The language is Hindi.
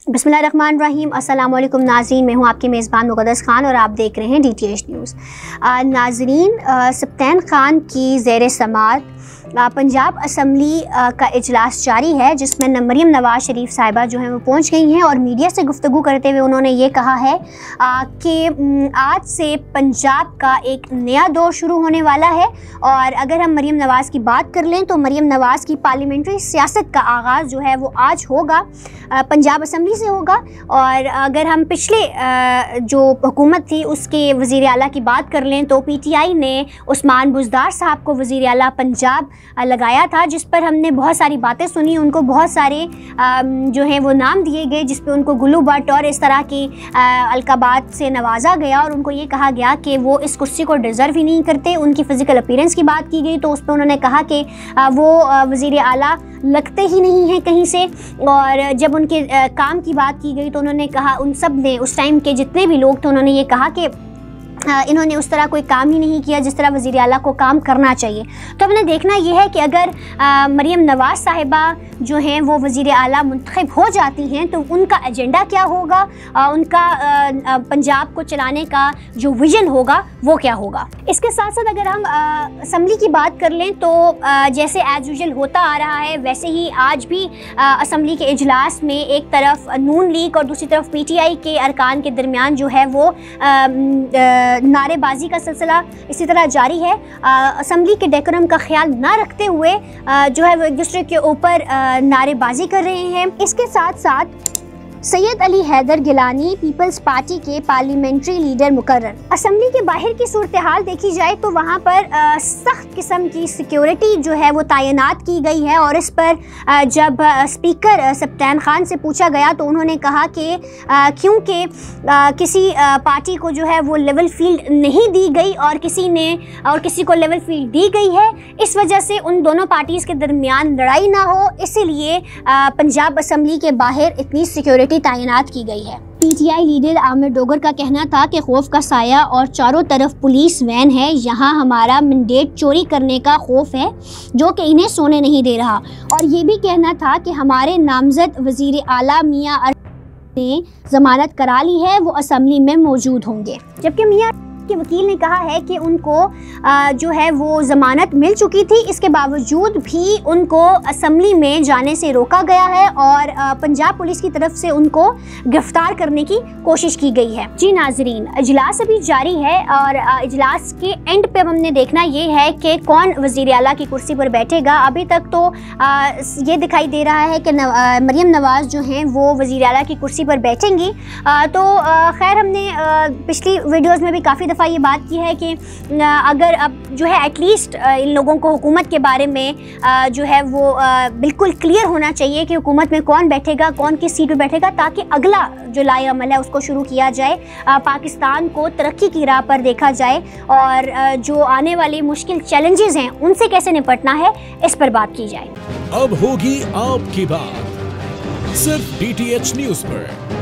बिस्मिल्लाहिर्रहमानिर्रहीम। अस्सलाम वालेकुम नाज़रीन, मैं हूँ आपकी मेज़बान मुक़द्दस ख़ान और आप देख रहे हैं DTH न्यूज़। नाज़रीन, सब्तैन ख़ान की ज़ेर समात पंजाब असम्बली का इजलास जारी है, जिसमें मरीम नवाज़ शरीफ साहिबा जो हैं वो पहुँच गई हैं और मीडिया से गुफ्तगू करते हुए उन्होंने ये कहा है कि आज से पंजाब का एक नया दौर शुरू होने वाला है। और अगर हम मरीम नवाज़ की बात कर लें तो मरीम नवाज़ की पार्लियामेंट्री सियासत का आगाज़ जो है वो आज होगा, पंजाब असम्बली से होगा। और अगर हम पिछले जो हुकूमत थी उसके वज़ीर आला की बात कर लें तो PTI ने उस्मान बुज़दार साहब को वज़ीर आला पंजाब लगाया था, जिस पर हमने बहुत सारी बातें सुनी, उनको बहुत सारे जो हैं वो नाम दिए गए, जिस पे उनको गुल्लू भट्ट और इस तरह की अलकाबात से नवाजा गया और उनको ये कहा गया कि वो इस कुर्सी को डिज़र्व ही नहीं करते। उनकी फ़िज़िकल अपीयरेंस की बात की गई तो उस पर उन्होंने कहा कि वो वज़ीर आला लगते ही नहीं हैं कहीं से। और जब उनके काम की बात की गई तो उन्होंने कहा, उन सब ने, उस टाइम के जितने भी लोग थे, उन्होंने ये कहा कि इन्होंने उस तरह कोई काम ही नहीं किया जिस तरह वज़ीर आला को काम करना चाहिए। तो हमने देखना यह है कि अगर मरीम नवाज़ साहिबा जो हैं वो वज़ीर आला मुंतखब हो जाती हैं तो उनका एजेंडा क्या होगा, उनका पंजाब को चलाने का जो विज़न होगा वो क्या होगा। इसके साथ साथ अगर हम असम्बली की बात कर लें तो जैसे एज़ यूजुअल होता आ रहा है वैसे ही आज भी असम्बली के इजलास में एक तरफ नून लीग और दूसरी तरफ PTI के अरकान के दरमियान जो है वो नारेबाजी का सिलसिला इसी तरह जारी है। असम्बली के डेकोरम का ख्याल ना रखते हुए जो है वो एक दूसरे के ऊपर नारेबाजी कर रहे हैं। इसके साथ साथ सैयद अली हैदर गिलानी पीपल्स पार्टी के पार्लियामेंट्री लीडर मुकर्रर। असम्बली के बाहर की सूरत हाल देखी जाए तो वहाँ पर सख्त किस्म की सिक्योरिटी जो है वो तैनात की गई है। और इस पर जब स्पीकर सब्तैन ख़ान से पूछा गया तो उन्होंने कहा कि क्योंकि किसी पार्टी को जो है वो लेवल फील्ड नहीं दी गई और किसी को लेवल फील्ड दी गई है, इस वजह से उन दोनों पार्टीज़ के दरमियान लड़ाई ना हो, इसीलिए पंजाब असम्बली के बाहर इतनी सिक्योरिटी तैनात की गई है। PTI लीडर आमिर डोगर का कहना था कि खौफ का साया और चारों तरफ पुलिस वैन है, यहाँ हमारा मैंडेट चोरी करने का खौफ है जो कि इन्हें सोने नहीं दे रहा। और ये भी कहना था कि हमारे नामजद वज़ीर आला मियां ने जमानत करा ली है, वो असम्बली में मौजूद होंगे। जबकि मियां के वकील ने कहा है कि उनको जो है वो ज़मानत मिल चुकी थी, इसके बावजूद भी उनको असम्बली में जाने से रोका गया है और पंजाब पुलिस की तरफ से उनको गिरफ्तार करने की कोशिश की गई है। जी नाजरीन, इजलास अभी जारी है और इजलास के एंड पे हमने देखना ये है कि कौन वज़ीर आला की कुर्सी पर बैठेगा। अभी तक तो ये दिखाई दे रहा है कि मरीम नवाज़ जो हैं वो वज़ीर आला की कुर्सी पर बैठेंगी। तो खैर हमने पिछली वीडियोज़ में भी काफ़ी ये बात की है कि अगर अब जो है एटलीस्ट इन लोगों को हुकूमत के बारे में जो है वो बिल्कुल क्लियर होना चाहिए कि हुकूमत में कौन बैठेगा, कौन किस सीट पर बैठेगा, ताकि अगला जो लाए अमल है उसको शुरू किया जाए, पाकिस्तान को तरक्की की राह पर देखा जाए और जो आने वाली मुश्किल चैलेंजेस हैं उनसे कैसे निपटना है इस पर बात की जाए। अब होगी आपकी बात सिर्फ DTH न्यूज़ पर।